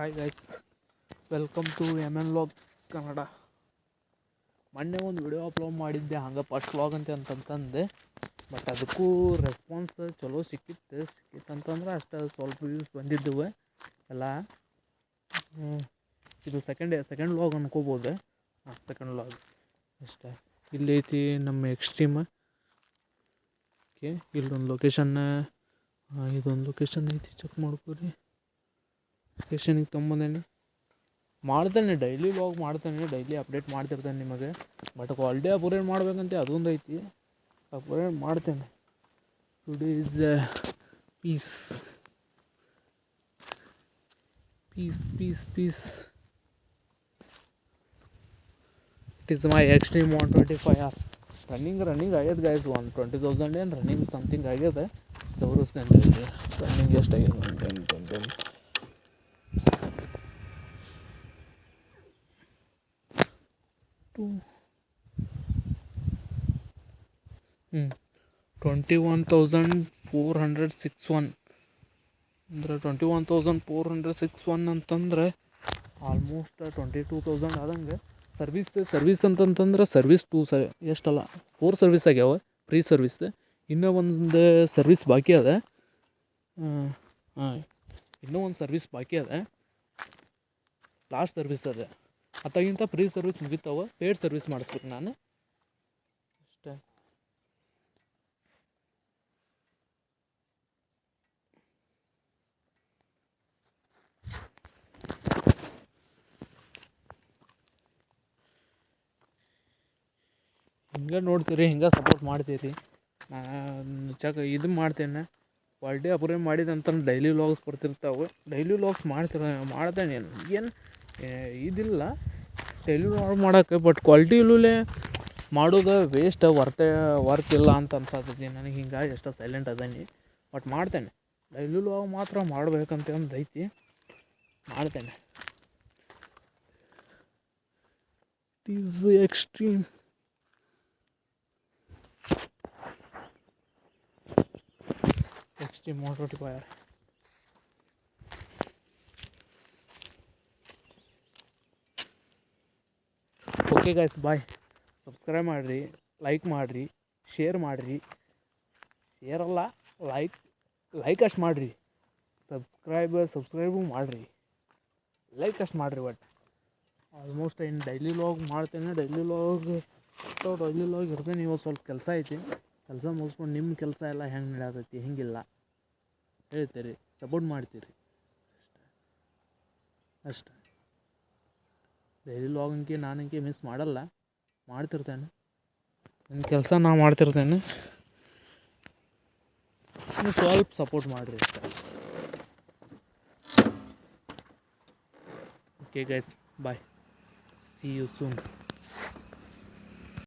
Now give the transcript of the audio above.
Hi guys, welcome to M N vlogs Kannada. ಮೊನ್ನೆ ಒಂದು video upload ಮಾಡಿದ್ದೆ ಹಂಗೆ ಫಸ್ಟ್ ವ್ಲಾಗ್ ಅಂತಂತಂದೆ. ಬಟ್ ಅದಕ್ಕೂ ರೆಸ್ಪಾನ್ಸ್ ಚಲೋ ಸಿಕ್ಕಿತ್ತಂತಂದ್ರೆ ಅಷ್ಟು ಸ್ವಲ್ಪ ವ್ಯೂಸ್ ಬಂದಿದ್ದವು ಎಲ್ಲ. ಇದು ಸೆಕೆಂಡ್ ವ್ಲಾಗ್ ಅನ್ಕೋಬೋದು. ಸೆಕೆಂಡ್ ವ್ಲಾಗ್ ಅಷ್ಟೇ. ಇಲ್ಲಿ ಐತಿ ನಮ್ಮ ಎಕ್ಸ್ಟ್ರೀಮ್. ಓಕೆ, ಇಲ್ಲೊಂದು ಲೊಕೇಶನ್ನ, ಇದೊಂದು ಲೊಕೇಶನ್ ಐತಿ, ಚೆಕ್ ಮಾಡ್ಕೊರಿ. ಲೊಕೇಶನಿಗೆ ತೊಗೊಂಬಂದೇನೆ. ಮಾಡ್ತೇನೆ, ಡೈಲಿ ವ್ಲಾಗ್ ಮಾಡ್ತೇನೆ, ಡೈಲಿ ಅಪ್ಡೇಟ್ ಮಾಡ್ತಿರ್ತೇನೆ ನಿಮಗೆ. ಬಟ್ ಕ್ವಾಲಿಟಿ ಅಪ್ಗ್ರೇಡ್ ಮಾಡ್ಬೇಕಂತ ಅದೊಂದು ಐತಿ, ಅಪ್ಗ್ರೇಡ್ ಮಾಡ್ತೇನೆ. Today is peace peace peace peace. It is my extreme 125 hours. Running ಆಗ್ಯದ ಗೈಸ್. 20,000 ಏನು ರನ್ನಿಂಗ್ ಸಮಥಿಂಗ್ ಆಗ್ಯದ. ತೋರಿಸ್ತೇನೆ ರನ್ನಿಂಗ್ ಎಷ್ಟಾಗ್ಯದ. 21,461 ಅಂದರೆ 21,461 ಅಂತಂದ್ರೆ ಆಲ್ಮೋಸ್ಟ್ 22,000 ಆದಂಗೆ. ಸರ್ವೀಸ್ ಅಂತಂತಂದ್ರೆ ಸರ್ವೀಸ್ 2 ಎಷ್ಟಲ್ಲ 4 ಸರ್ವೀಸ್ ಆಗ್ಯಾವ, ಫ್ರೀ ಸರ್ವೀಸ್. ಇನ್ನೂ ಒಂದು ಸರ್ವೀಸ್ ಬಾಕಿ ಅದ. ಇನ್ನೂ ಒಂದು ಸರ್ವೀಸ್ ಬಾಕಿ ಅದ, ಲಾಸ್ಟ್ ಸರ್ವೀಸ್ ಅದ. ಅದಾಗಿಂತ ಫ್ರೀ ಸರ್ವೀಸ್ ಮುಗಿತಾವೆ, ಪೇಯ್ಡ್ ಸರ್ವೀಸ್ ಮಾಡಿಸ್ಬೇಕು ನಾನು ಅಷ್ಟೇ. ಹಿಂಗೆ ನೋಡ್ತೀರಿ, ಹಿಂಗೆ ಸಪೋರ್ಟ್ ಮಾಡ್ತೀರಿ. ನಾನು ಇದು ಮಾಡ್ತೇನೆ, ಕ್ವಾಲಿಟಿ ಅಪ್ಗ್ರೇಡ್ ಮಾಡಿದಂತ ಡೈಲಿ ವ್ಲಾಗ್ಸ್ ಬರ್ತಿರ್ತಾವೆ. ಡೈಲಿ ವ್ಲಾಗ್ಸ್ ಮಾಡ್ತೇನೆ. ಏನು ಇದಿಲ್ಲ ಡೈಲಿ ವ್ಲಾಗ್ ಮಾಡೋಕ್ಕೆ, ಬಟ್ ಕ್ವಾಲಿಟಿ ಇಲ್ಲೇ ಮಾಡೋದು ವೇಸ್ಟ್, ವರ್ಕ್ ಇಲ್ಲ ಅಂತ ಅನ್ಸತ್ತೈತಿ ನನಗೆ. ಹಿಂಗಾಗಿ ಎಷ್ಟೋ ಸೈಲೆಂಟ್ ಅದೇನಿ. ಬಟ್ ಮಾಡ್ತೇನೆ, ಡೈಲಿ ವ್ಲಾಗ್ ಮಾತ್ರ ಮಾಡ್ಬೇಕಂತ ಒಂದು ಐತಿ, ಮಾಡ್ತೇನೆ. It is extreme. Extreme 125. Okay guys, bye. Subscribe ಮಾಡಿರಿ, ಲೈಕ್ ಮಾಡಿರಿ, ಶೇರ್ ಮಾಡಿರಿ. ಶೇರಲ್ಲ, ಲೈಕ್ ಅಷ್ಟು ಮಾಡಿರಿ. ಸಬ್ಸ್ಕ್ರೈಬು ಮಾಡಿರಿ, ಲೈಕ್ ಅಷ್ಟು ಮಾಡಿರಿ. ಬಟ್ ಆಲ್ಮೋಸ್ಟ್ ಏನು ಡೈಲಿ ವ್ಲಾಗ್ ಮಾಡ್ತೇನೆ. ಡೈಲಿ ವ್ಲಾಗ್ ಇರ್ತೇನೆ. ಇವತ್ತು ಸ್ವಲ್ಪ ಕೆಲಸ ಐತಿ, ಕೆಲಸ ಮುಗಿಸ್ಕೊಂಡು ನಿಮ್ಮ ಕೆಲಸ ಎಲ್ಲ ಹೆಂಗೆ ನಡೆಯತೈತಿ ಹಿಂಗಿಲ್ಲ ಹೇಳ್ತೀರಿ, ಸಪೋರ್ಟ್ ಮಾಡ್ತೀರಿ ಅಷ್ಟೇ. ಡೈಲಿ ವ್ಲಾಗಂಗೆ ನಾನಂಗೆ ಮಿಸ್ ಮಾಡಲ್ಲ, ಮಾಡ್ತಿರ್ತೇನೆ. ನನ್ನ ಕೆಲಸ ನಾ ಮಾಡ್ತಿರ್ತೇನೆ, ನೀವು ಸ್ವಲ್ಪ ಸಪೋರ್ಟ್ ಮಾಡಿರಿ ಅಷ್ಟೇ. Okay guys, bye, see you soon.